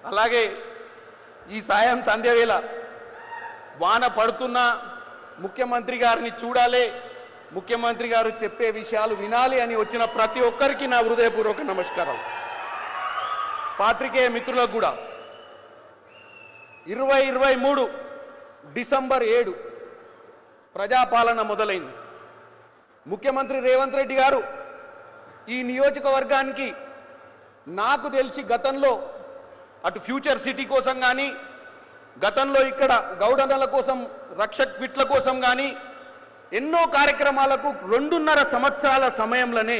అలాగే ఈ సాయం సంధ్యవేళ వాన పడుతున్నా ముఖ్యమంత్రి గారిని చూడాలి, ముఖ్యమంత్రి గారు చెప్పే విషయాలు వినాలి అని వచ్చిన ప్రతి ఒక్కరికి నా హృదయపూర్వక నమస్కారం. పాత్రికేయ మిత్రులకు కూడా 2023 డిసెంబర్ 7 ప్రజాపాలన మొదలైంది. ముఖ్యమంత్రి రేవంత్ రెడ్డి గారు ఈ నియోజకవర్గానికి నాకు తెలిసి గతంలో అటు ఫ్యూచర్ సిటీ కోసం కానీ, గతంలో ఇక్కడ గౌడన్నల కోసం, రక్షక్ విట్ల కోసం కానీ ఎన్నో కార్యక్రమాలకు 2.5 సంవత్సరాల సమయంలోనే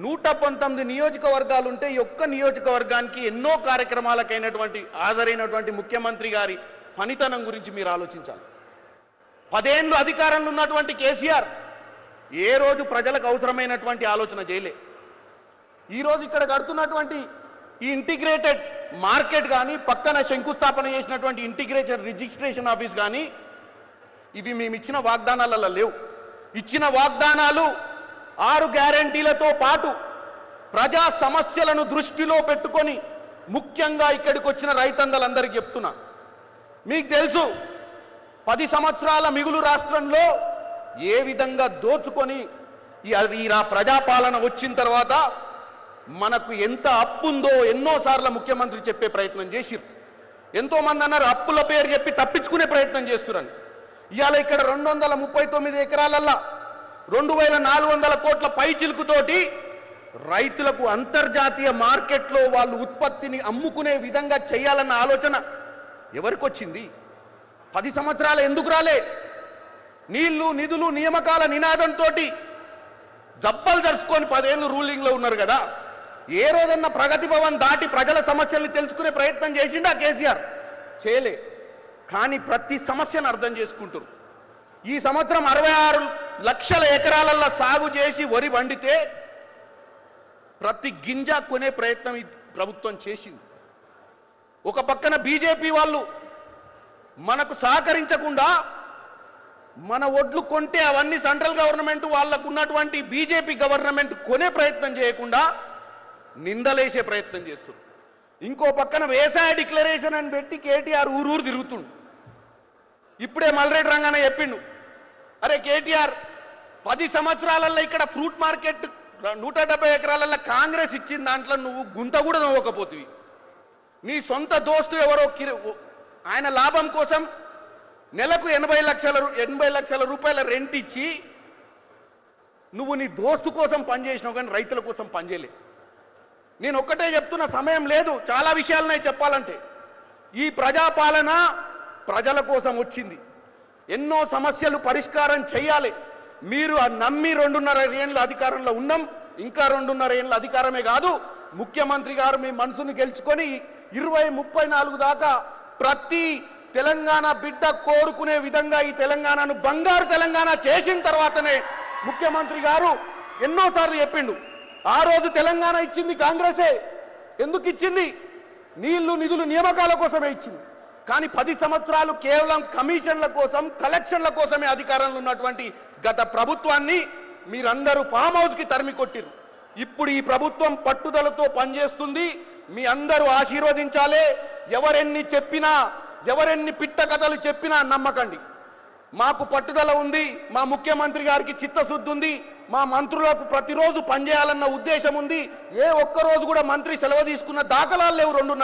119 నియోజకవర్గాలు ఉంటే ఈ ఒక్క నియోజకవర్గానికి ఎన్నో కార్యక్రమాలకైనటువంటి హాజరైనటువంటి ముఖ్యమంత్రి గారి పనితనం గురించి మీరు ఆలోచించాలి. 10 ఏళ్ళు అధికారంలో ఉన్నటువంటి కేసీఆర్ ఏ రోజు ప్రజలకు అవసరమైనటువంటి ఆలోచన చేయలే. ఈరోజు ఇక్కడ కడుతున్నటువంటి ఈ ఇంటిగ్రేటెడ్ మార్కెట్ కానీ, పక్కన శంకుస్థాపన చేసినటువంటి ఇంటిగ్రేటెడ్ రిజిస్ట్రేషన్ ఆఫీస్ కానీ ఇవి మేము ఇచ్చిన వాగ్దానాలలో లేవు. ఇచ్చిన వాగ్దానాలు 6 గ్యారంటీలతో పాటు ప్రజా సమస్యలను దృష్టిలో పెట్టుకొని ముఖ్యంగా ఇక్కడికి వచ్చిన రైతన్నలందరికీ చెప్తున్నా, మీకు తెలుసు 10 సంవత్సరాల మిగులు రాష్ట్రంలో ఏ విధంగా దోచుకొని ఈ ప్రజాపాలన వచ్చిన తర్వాత మనకు ఎంత అప్పు ఉందో ఎన్నోసార్లు ముఖ్యమంత్రి చెప్పే ప్రయత్నం చేసిరు. ఎంతోమంది అన్నారు అప్పుల పేరు చెప్పి తప్పించుకునే ప్రయత్నం చేస్తున్నారు. ఇవాళ ఇక్కడ 239 ఎకరాలల్లా 2400 కోట్ల పై చిలుకుతోటి రైతులకు అంతర్జాతీయ మార్కెట్లో వాళ్ళు ఉత్పత్తిని అమ్ముకునే విధంగా చేయాలన్న ఆలోచన ఎవరికి వచ్చింది? 10 సంవత్సరాలు ఎందుకు రాలే? నీళ్లు, నిధులు, నియామకాల నినాదంతో జబ్బలు జరుచుకొని 10 ఏళ్ళు రూలింగ్లో ఉన్నారు కదా. ఏ రోజన్నా ప్రగతి భవన్ దాటి ప్రజల సమస్యల్ని తెలుసుకునే ప్రయత్నం చేసిండా కేసీఆర్? చేయలే. కానీ ప్రతి సమస్యను అర్థం చేసుకుంటారు. ఈ సంవత్సరం 66 లక్షల ఎకరాలల్లో సాగు చేసి వరి వండితే ప్రతి గింజ కొనే ప్రయత్నం ఈ ప్రభుత్వం చేసింది. ఒక పక్కన బీజేపీ వాళ్ళు మనకు సహకరించకుండా మన ఒడ్లు కొంటే అవన్నీ సెంట్రల్ గవర్నమెంట్ వాళ్ళకు ఉన్నటువంటి బీజేపీ గవర్నమెంట్ కొనే ప్రయత్నం చేయకుండా నిందలేసే ప్రయత్నం చేస్తుంది. ఇంకో పక్కన వ్యవసాయ డిక్లరేషన్ అని పెట్టి కేటీఆర్ ఊరూరు తిరుగుతుండు. ఇప్పుడే మల్రెడ్డి రంగన్న చెప్పిండు, అరే కేటీఆర్ 10 సంవత్సరాలలో ఇక్కడ ఫ్రూట్ మార్కెట్ 170 ఎకరాలలో కాంగ్రెస్ ఇచ్చిన దాంట్లో నువ్వు గుంత కూడా నవ్వకపోతివి. నీ సొంత దోస్తు ఎవరో ఆయన లాభం కోసం నెలకు 80 లక్షల రూపాయల రెంట్ ఇచ్చి నువ్వు నీ దోస్తు కోసం పనిచేసినావు కానీ రైతుల కోసం పనిచేయలే. నేను ఒక్కటే చెప్తున్న, సమయం లేదు, చాలా విషయాలున్నాయి చెప్పాలంటే. ఈ ప్రజాపాలన ప్రజల కోసం వచ్చింది. ఎన్నో సమస్యలు పరిష్కారం చేయాలి. మీరు నమ్మి 2.5 ఏళ్ళ అధికారంలో ఉన్నాం. ఇంకా 2.5 ఏళ్ళ అధికారమే కాదు, ముఖ్యమంత్రి గారు మీ మనసును గెలుచుకొని 2034 దాకా ప్రతి తెలంగాణ బిడ్డ కోరుకునే విధంగా ఈ తెలంగాణను బంగారు తెలంగాణ చేసిన తర్వాతనే ముఖ్యమంత్రి గారు ఎన్నోసార్లు చెప్పిండు. ఆ రోజు తెలంగాణ ఇచ్చింది కాంగ్రెసే. ఎందుకు ఇచ్చింది? నీళ్లు, నిధులు, నియామకాల కోసమే ఇచ్చింది. కానీ 10 సంవత్సరాలు కేవలం కమిషన్ల కోసం, కలెక్షన్ల కోసమే అధికారంలో ఉన్నటువంటి గత ప్రభుత్వాన్ని మీరందరూ ఫామ్ హౌస్కి తరిమి కొట్టిరు. ఇప్పుడు ఈ ప్రభుత్వం పట్టుదలతో పనిచేస్తుంది. మీ అందరూ ఆశీర్వదించాలి. ఎవరెన్ని చెప్పినా, ఎవరెన్ని పిట్ట కథలు చెప్పినా నమ్మకండి. మాకు పట్టుదల ఉంది, మా ముఖ్యమంత్రి గారికి చిత్తశుద్ధి ఉంది, మా మంత్రులకు ప్రతిరోజు పనిచేయాలన్న ఉద్దేశం ఉంది. ఏ ఒక్కరోజు కూడా మంత్రి సెలవు తీసుకున్న దాఖలాలు లేవు.